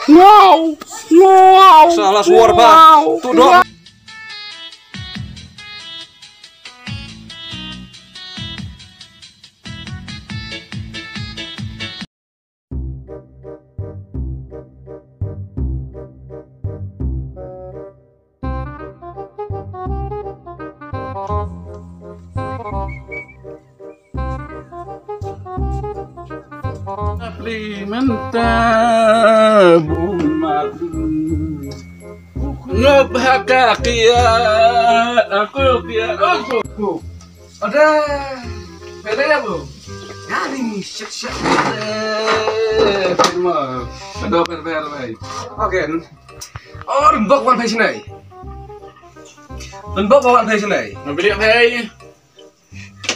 Wow, wow. Salah suara Pak. Tuh dong. Mantap madu ngebahaka kia aku ada bedanya bu hari ini siap firma ada per baik oke oh rembok wan fashion này rembok wan fashion này beli apa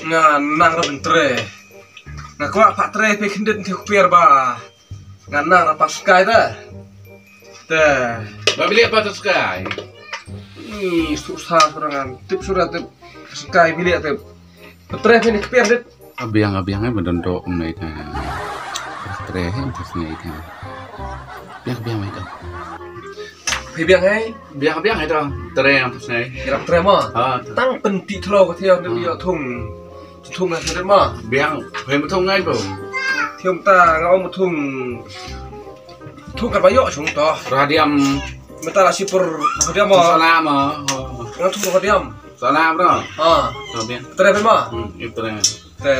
ngang ra bentre nggak kuat pak tre pekindet untuk biar bah nganang apa sky dah beli apa tuh sky ini susah serangan tip surat tip sky beli tip tre penik biar det abiang-abiangnya berdondok mereka tre terus mereka biang mereka biang itu tre yang terus naik kira tre mah tăng penti thlo cái theo dia thùng này thế mà biang về một thùng ngay bro thì ông ta ngao một thùng cả bao nhiêu chúng ta radiam người ta là super radiam mà salah mà ngao thùng radiam salah bro rồi biang tre phải mà itu tre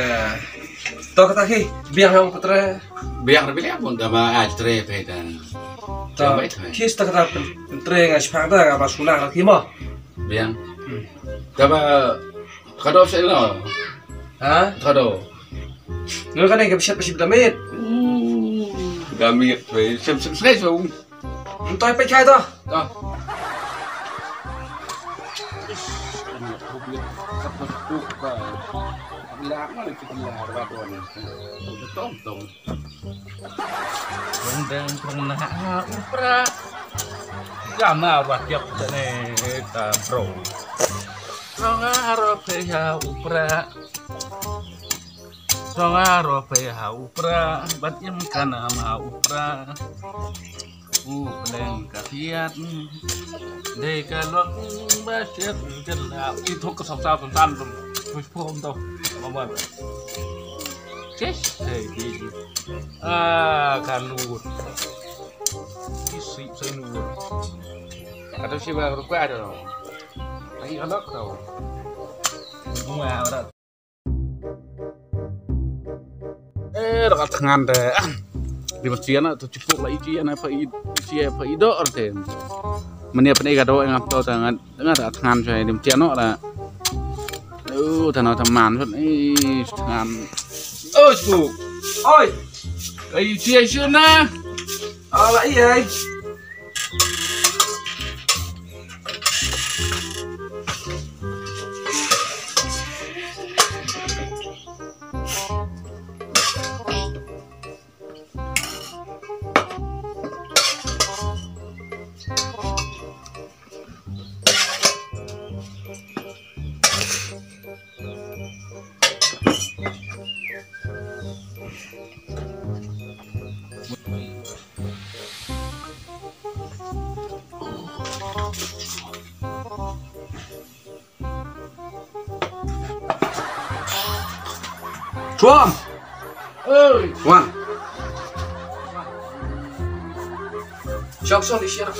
to kata khi biang yang tre biang beli apa enggak mah tre beda khi ta kata tre ngai sepang ta apa sunang lagi mah biang coba kado saya lo hả kado người cái này cái ship damit damit về xem xuống tôi phải khai to Rendang pernah upra Gama rakyat jane bro Songa ropeha upra Songa ropeha upra Batyam kana ma upra Peleng kafiat Dekalok basyat jelak Itu kesal-sal tentang Puspom toh Mama Yes, hey, kan nur. Isi saya nur. Atau si baru kau ada loh. Lagi anak tau. Bunga ada. Dekat tangan deh. Di masjid anak tu cukup lah iji anak apa ido artinya. Meniap ni kado yang apa tangan dekat tangan saya di masjid anak lah. Tanah teman tangan. ôi chú ôi Cái chia chưa na vậy vậy Chuông ơi Ngoan Chọc xong đi xe đâu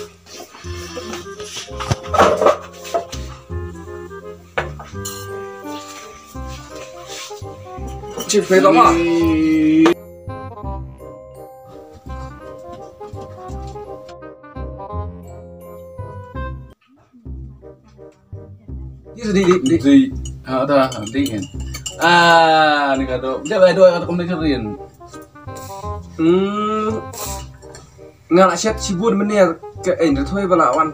Chị phê lắm à Di ada dingin ini kado dia dua kado kemudian nggak set si buôn bên này cái ảnh được thuê vào là ăn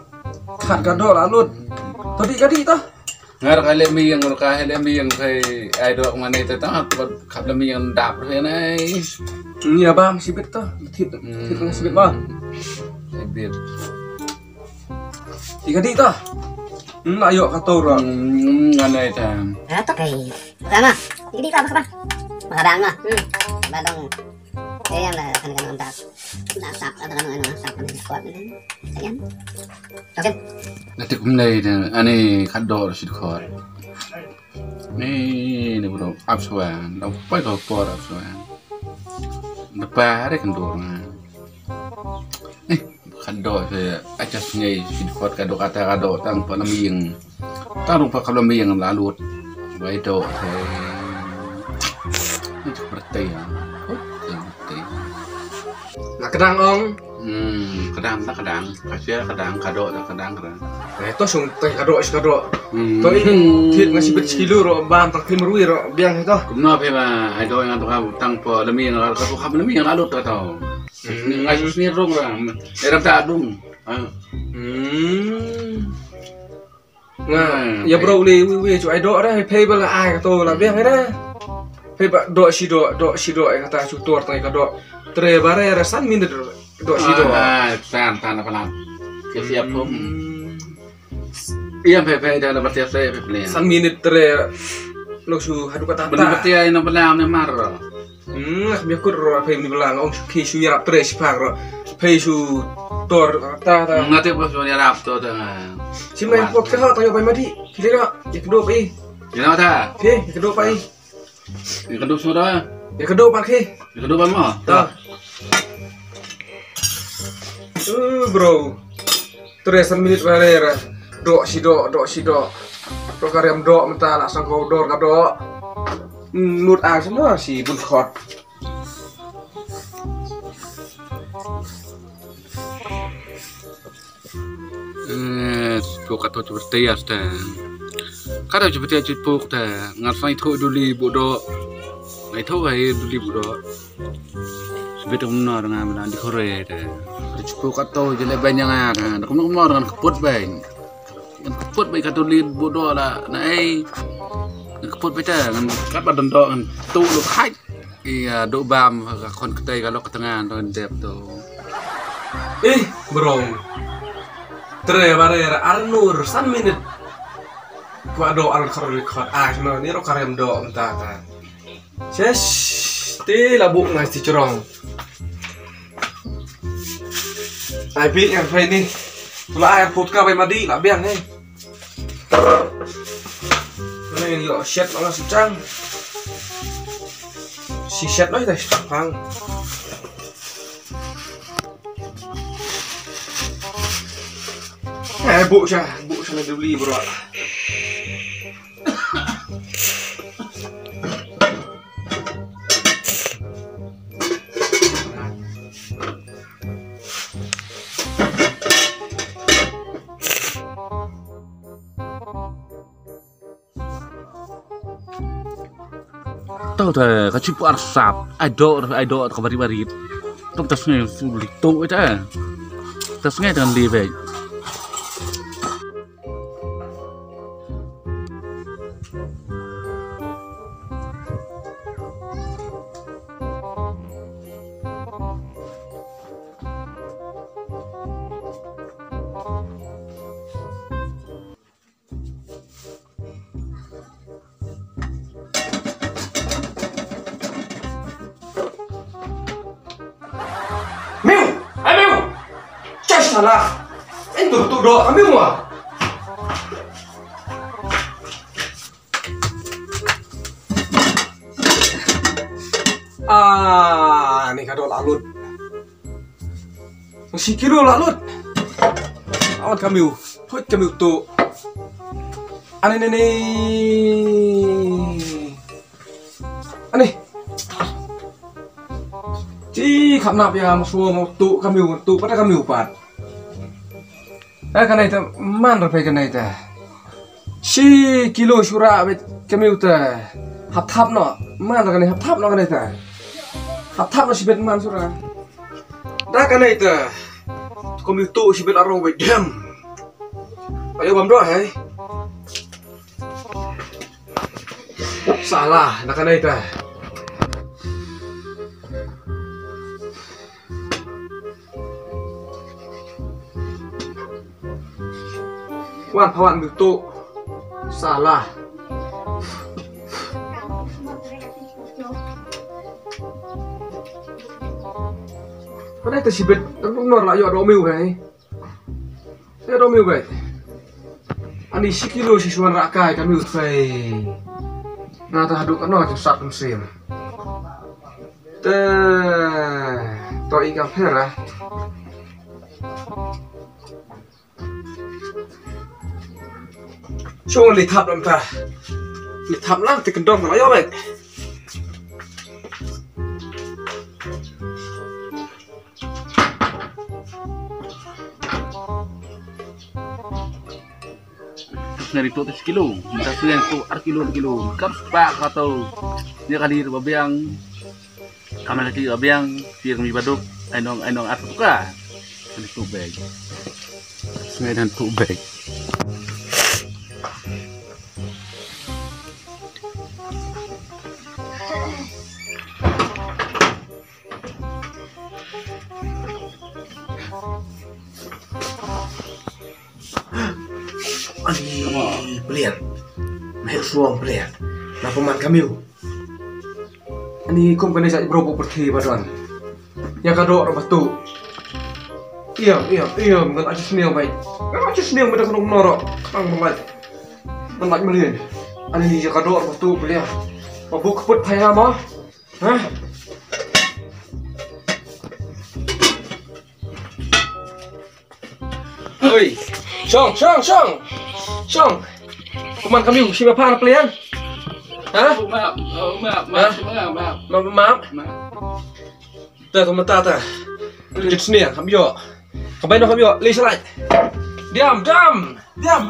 khát cả đó là luôn tadi kadi toh ngar kali yang kai ai do mana itu tah kap lemi yang dap thế này nhà bam si biết toh thịt con si biết mà biết thì kadi toh ayo kator rồi này ta toh kai sama ini apa kapan mengadang mah badang saya lah kan tak sap ada kan sap Ini kuat ini. Sayang. Oke. Nanti kumlay na ani kador sidkor. Ni bro abswan, apa itu por abswan. Depan ada kendor na. Kador saya aja sungai sidkor kador kata kador tang palamiyang. Tang rupa palamiyang lalu. Waido saya. Itu berarti ya. Nak kedang ong. Kadang kasih kadang kado kadang. Itu sung teh kado. Tuh ini hit ngasih bet kilo ro bam tak tim rui ro biang itu. Kumno pe ma ai do yang tu tang po lemi yang ka tu kham lemi yang lalu tau. Ngai sus ni rong ra. Era ta dung. Nah, ya bro we cu ai do ra pay bala ai ka to la biang ra. Pay ba do si do ai kata cu tor tai ka do. Tre bare ra san min do si do. Tan apa lan. Siap pun. Iya pe dah dapat siap saya pe. San minit tre lo su hadu kata Benar betul ya ino belang ni mar. Biar kur ro pay ni belang ong ki su yarap tre si pak ro. Pay su tor ta. Ngati pas ni rap tu tengah. Si main pot ka tayo pay madi. Kili ra ya kedo pay. Kena ta? Ke ya kedo pay. Ni kedua sudah. Ya kedo pak ke. Ni kedua ban mo. Ta. Bro. 3 minit barera. Do si do. Do karyam do menta nak sangkau dor ka do. Nut a semua si bun khot. Puk atau seperti ya sudah. Kada seperti aja puk dah. Ngasai tu duli bodoh. Ngai tu kai duli bodoh. Seperti mana dengan mana di Korea dah. Puk atau jadi banyak kan. Kamu dengan keput banyak. Keput baik kata duli bodoh lah. Nai keput beda kan. Kat badan dok kan. Tu lu kai. Iya dok bam. Kon ketai kalau ketengan tu dep tu. Bro. Tre barera arnur 1 minit. Kwa do al record cuma ni ro karyam do menta ta. Ses ti labuk ngai ti corong. Ai bi yang fai ni. Tula air put ka bai madi la biang ni. Ini yo shit ala secang. Si shit noi dah pang. Bu siya nag-deli bro. Tahu dah kacip arsap. Aidok kabari-bari. Tung tasnya sulit tu aja. Tasnya dengan lebih. Salah. Itu do kami semua. Ni kado lalut. Si kilo lalut. Awat kami, hoi kami tu. Ane. Ci khắp nạp ya masuk tu kami tu pada kami upat. Kan itu mana pergi kan itu? Si kilo syura bet kami itu hap no mana kan hap no kan itu? Hap no si bet mana syura? Dah kan itu kami itu si bet arong bet jam. Ayo bam doa hai. Salah, dah kan itu. Wan pawan itu salah. Pada itu si bet nor lah yo do miu kai. Ya do miu kai. Ani si kilo si suan rakai kami utai. Nah ta haduk no tu sak sim. To ikan pera.ช่วงลิทับลำตาลิทับล่างติดกันดองมาแล้วไหม Dari itu 1 kilo, kita sudah itu kilo, kan pak atau dia kali babiang, kami lagi babiang, siang mi baduk, ainong atau tuka, ini tu bag, sungai dan tu bag. Ani belian, mahir suam belian, nah peman kami. Ani kum kena saya berapa pergi badan, yang kado orang batu. Iya, ngan aja seniang baik, ngan aja seniang pada kena norok, kang melaj melian. Ani ni yang kado orang batu belian, mabuk keput payah mah, hah? Oi, Song, peman kami siapa apa pelian? Hah? Maaf. Dah teman tata. Jadi sini ya, kami yo. Kami yo, lisa lagi. Diam,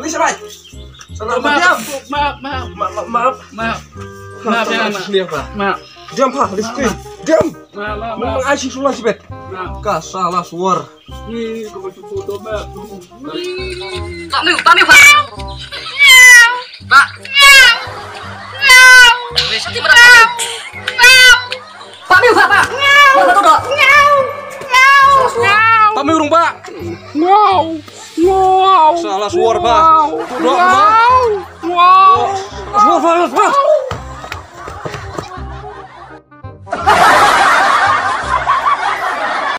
lisa lagi. Diam. Maaf ya, sini apa? Maaf. Diam pak, di sini. Diam. Memang asyik sulah sih bet. Kah salah suar. Ni kau cuci foto mak. Tak miu, Pak. Pak. Sakti berapa? Pak miu, Pak. Masa tu dok. Tak mau urung pak. Salah suar pak. Duduk pak. Suar pak.